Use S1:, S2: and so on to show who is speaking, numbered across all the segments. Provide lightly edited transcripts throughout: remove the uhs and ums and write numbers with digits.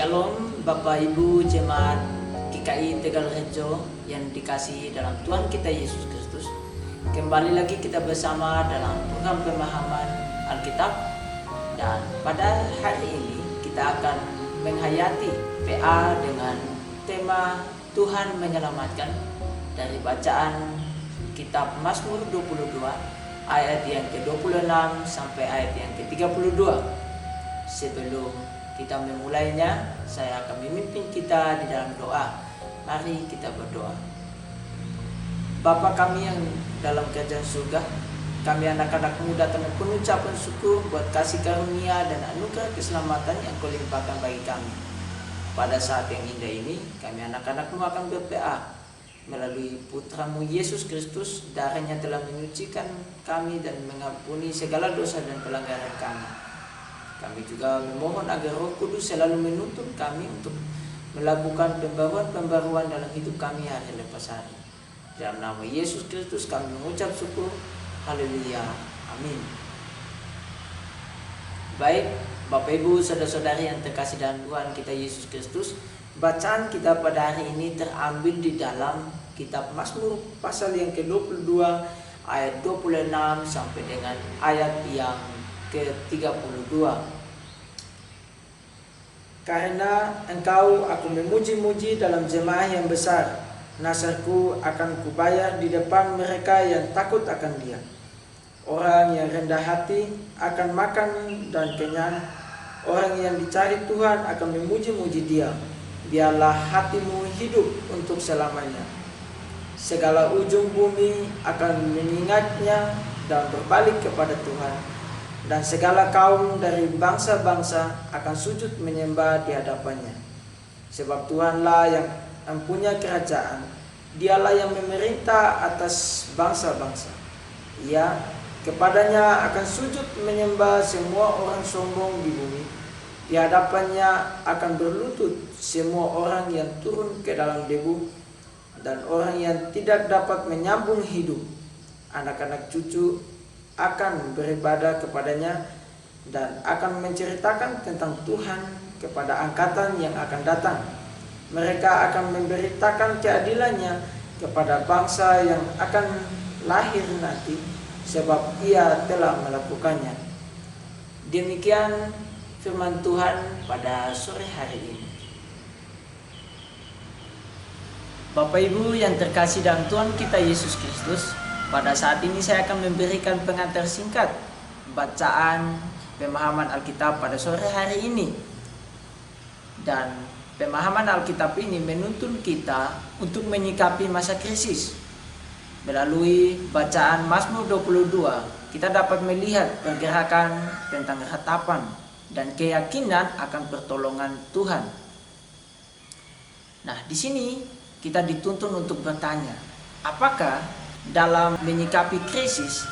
S1: Shalom Bapak Ibu Jemaat GKI Tegal Rejo yang dikasihi dalam Tuhan kita Yesus Kristus. Kembali lagi kita bersama dalam program pemahaman Alkitab, dan pada hari ini kita akan menghayati PA dengan tema Tuhan menyelamatkan dari bacaan kitab Mazmur 22 ayat yang ke-26 sampai ayat yang ke-32. Sebelum kita memulainya, saya akan memimpin kita di dalam doa. Mari kita berdoa. Bapa kami yang dalam kerajaan surga, kami anak-anak-Mu datang dengan penuh ucapan syukur buat kasih karunia dan anugerah keselamatan yang Kau limpahkan bagi kami. Pada saat yang indah ini, kami anak-anak-Mu akan berdoa melalui Putra-Mu Yesus Kristus. Darahnya telah menyucikan kami dan mengampuni segala dosa dan pelanggaran kami. Kami juga memohon agar Roh Kudus selalu menuntun kami untuk melakukan pembaruan-pembaruan dalam hidup kami hari lepas hari. Dalam nama Yesus Kristus kami mengucap syukur. Haleluya. Amin. Baik, Bapak Ibu, saudara-saudari yang terkasih dalam Tuhan kita Yesus Kristus, bacaan kita pada hari ini terambil di dalam kitab Mazmur pasal yang ke-22 ayat 26 sampai dengan ayat yang ke-32. Karena Engkau aku memuji-muji dalam jemaah yang besar, nasarku akan kubayar di depan mereka yang takut akan Dia. Orang yang rendah hati akan makan dan kenyang, orang yang dicari Tuhan akan memuji-muji Dia. Biarlah hatimu hidup untuk selamanya. Segala ujung bumi akan mengingatnya dan berbalik kepada Tuhan. Dan segala kaum dari bangsa-bangsa akan sujud menyembah di hadapannya. Sebab Tuhanlah yang mempunyai kerajaan, Dialah yang memerintah atas bangsa-bangsa. Ia kepadanya akan sujud menyembah semua orang sombong di bumi. Di hadapannya akan berlutut semua orang yang turun ke dalam debu, dan orang yang tidak dapat menyambung hidup. Anak-anak cucu akan beribadah kepadanya dan akan menceritakan tentang Tuhan kepada angkatan yang akan datang. Mereka akan memberitakan keadilannya kepada bangsa yang akan lahir nanti, sebab Ia telah melakukannya. Demikian firman Tuhan pada sore hari ini. Bapak Ibu yang terkasih dalam Tuhan kita Yesus Kristus, pada saat ini saya akan memberikan pengantar singkat bacaan pemahaman Alkitab pada sore hari ini. Dan pemahaman Alkitab ini menuntun kita untuk menyikapi masa krisis. Melalui bacaan Mazmur 22, kita dapat melihat pergerakan tentang ratapan dan keyakinan akan pertolongan Tuhan. Nah, di sini kita dituntun untuk bertanya, apakah dalam menyikapi krisis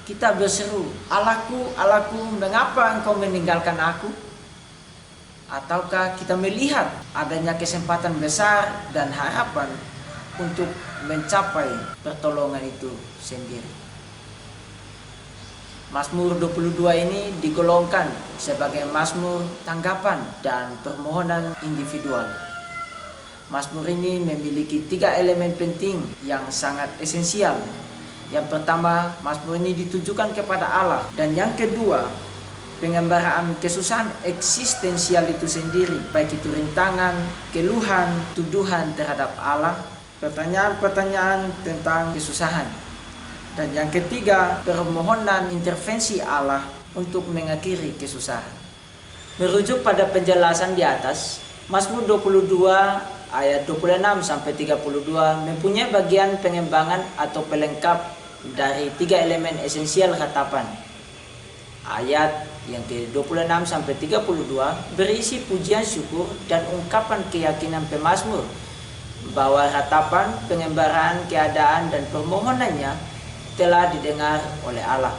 S1: kita berseru, Allahku, Allahku, mengapa Engkau meninggalkan aku? Ataukah kita melihat adanya kesempatan besar dan harapan untuk mencapai pertolongan itu sendiri? Mazmur 22 ini digolongkan sebagai mazmur tanggapan dan permohonan individual. Mazmur ini memiliki 3 elemen penting yang sangat esensial. Yang pertama, mazmur ini ditujukan kepada Allah. Dan yang kedua, pengembaraan kesusahan eksistensial itu sendiri, baik itu rintangan, keluhan, tuduhan terhadap Allah, pertanyaan-pertanyaan tentang kesusahan. Dan yang ketiga, permohonan intervensi Allah untuk mengakhiri kesusahan. Merujuk pada penjelasan di atas, Mazmur 22 ayat 26 sampai 32 mempunyai bagian pengembangan atau pelengkap dari 3 elemen esensial ratapan. Ayat yang ke-26 sampai 32 berisi pujian syukur dan ungkapan keyakinan pemazmur bahwa ratapan, pengembaraan keadaan dan permohonannya telah didengar oleh Allah.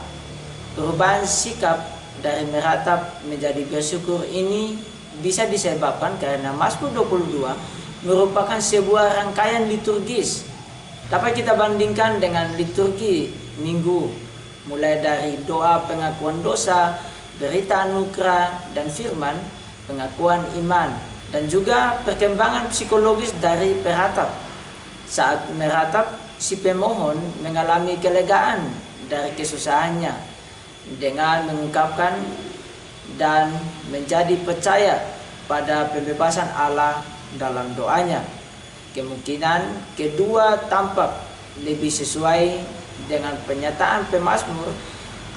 S1: Perubahan sikap dari meratap menjadi bersyukur ini bisa disebabkan karena Mazmur 22 merupakan sebuah rangkaian liturgis. Dapat kita bandingkan dengan liturgi minggu, mulai dari doa pengakuan dosa, berita anugerah dan firman, pengakuan iman, Dan juga perkembangan psikologis dari peratap. Saat meratap, si pemohon mengalami kelegaan dari kesusahannya dengan mengungkapkan dan menjadi percaya pada pembebasan Allah dalam doanya. Kemungkinan kedua tampak lebih sesuai dengan pernyataan pemazmur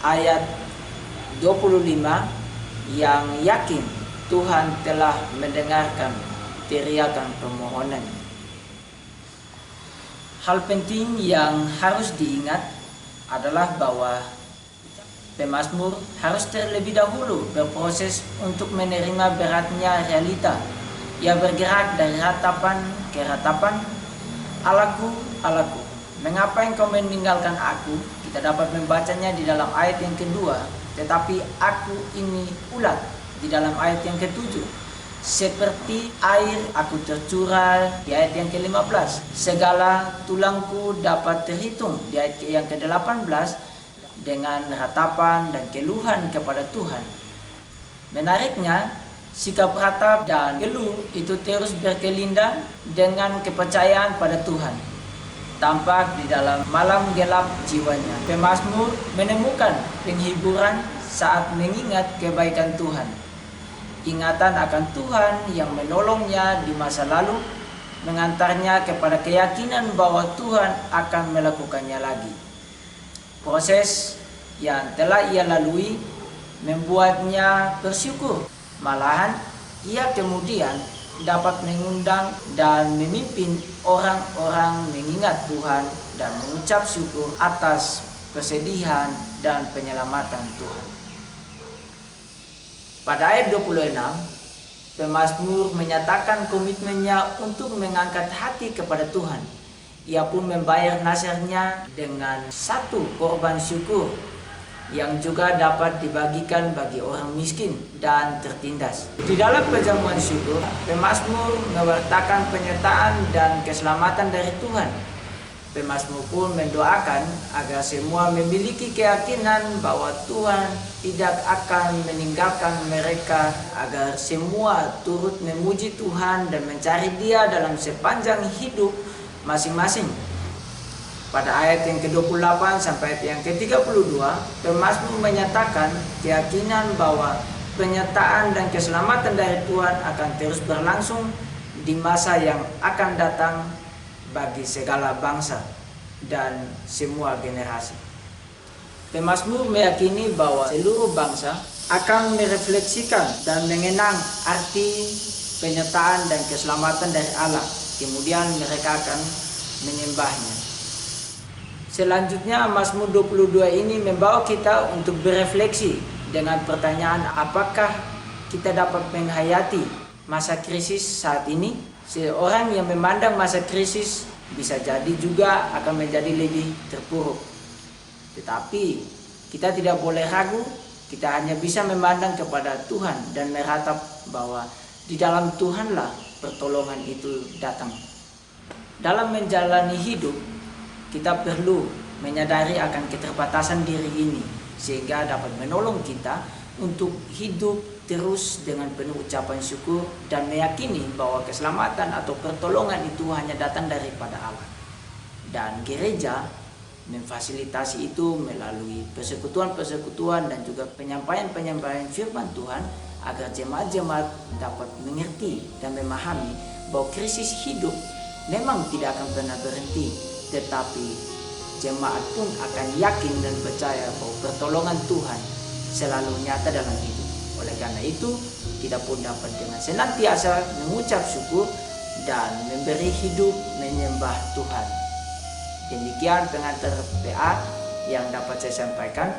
S1: ayat 25 yang yakin Tuhan telah mendengarkan teriakan permohonan. Hal penting yang harus diingat adalah bahwa pemazmur harus terlebih dahulu berproses untuk menerima beratnya realita. Ia bergerak dari ratapan ke ratapan. Allahku, Allahku, mengapa engkau meninggalkan aku? Kita dapat membacanya di dalam ayat yang kedua. Tetapi aku ini ulat di dalam ayat yang ke-7. Seperti air aku tercurah di ayat yang ke-15. Segala tulangku dapat terhitung di ayat yang ke-18 dengan ratapan dan keluhan kepada Tuhan. Menariknya, sikap ratap dan keluh itu terus berkelindan dengan kepercayaan pada Tuhan. Tampak di dalam malam gelap jiwanya, pemazmur menemukan penghiburan saat mengingat kebaikan Tuhan. Ingatan akan Tuhan yang menolongnya di masa lalu mengantarnya kepada keyakinan bahwa Tuhan akan melakukannya lagi. Proses yang telah ia lalui membuatnya bersyukur. Malahan ia kemudian dapat mengundang dan memimpin orang-orang mengingat Tuhan dan mengucap syukur atas kesedihan dan penyelamatan Tuhan. Pada ayat 26, pemazmur menyatakan komitmennya untuk mengangkat hati kepada Tuhan. Ia pun membayar nasarnya dengan satu korban syukur yang juga dapat dibagikan bagi orang miskin dan tertindas. Di dalam perjamuan syukur, pemazmur mewartakan penyertaan dan keselamatan dari Tuhan. Pemazmur pun mendoakan agar semua memiliki keyakinan bahwa Tuhan tidak akan meninggalkan mereka, agar semua turut memuji Tuhan dan mencari Dia dalam sepanjang hidup masing-masing. Pada ayat yang ke-28 sampai ayat yang ke-32, pemazmur menyatakan keyakinan bahwa penyertaan dan keselamatan dari Tuhan akan terus berlangsung di masa yang akan datang bagi segala bangsa dan semua generasi. Pemazmur meyakini bahwa seluruh bangsa akan merefleksikan dan mengenang arti penyertaan dan keselamatan dari Allah. Kemudian mereka akan menyembahnya. Selanjutnya Mazmur 22 ini membawa kita untuk berefleksi dengan pertanyaan, apakah kita dapat menghayati masa krisis saat ini? Seorang yang memandang masa krisis bisa jadi juga akan menjadi lebih terpuruk. Tetapi kita tidak boleh ragu, kita hanya bisa memandang kepada Tuhan dan meratap bahwa di dalam Tuhanlah pertolongan itu datang. Dalam menjalani hidup, kita perlu menyadari akan keterbatasan diri ini sehingga dapat menolong kita untuk hidup terus dengan penuh ucapan syukur dan meyakini bahwa keselamatan atau pertolongan itu hanya datang daripada Allah. Dan gereja memfasilitasi itu melalui persekutuan-persekutuan dan juga penyampaian-penyampaian firman Tuhan agar jemaat-jemaat dapat mengerti dan memahami bahwa krisis hidup memang tidak akan pernah berhenti, tetapi jemaat pun akan yakin dan percaya bahwa pertolongan Tuhan selalu nyata dalam hidup. Oleh karena itu, kita pun dapat dengan senantiasa mengucap syukur dan memberi hidup menyembah Tuhan. Demikian pengantar PA yang dapat saya sampaikan,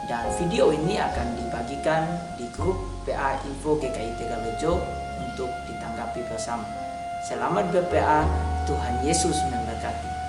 S1: dan video ini akan dibagikan di grup PA Info GKI Tegalrejo untuk ditanggapi bersama. Selamat ber-PA, Tuhan Yesus memberkati.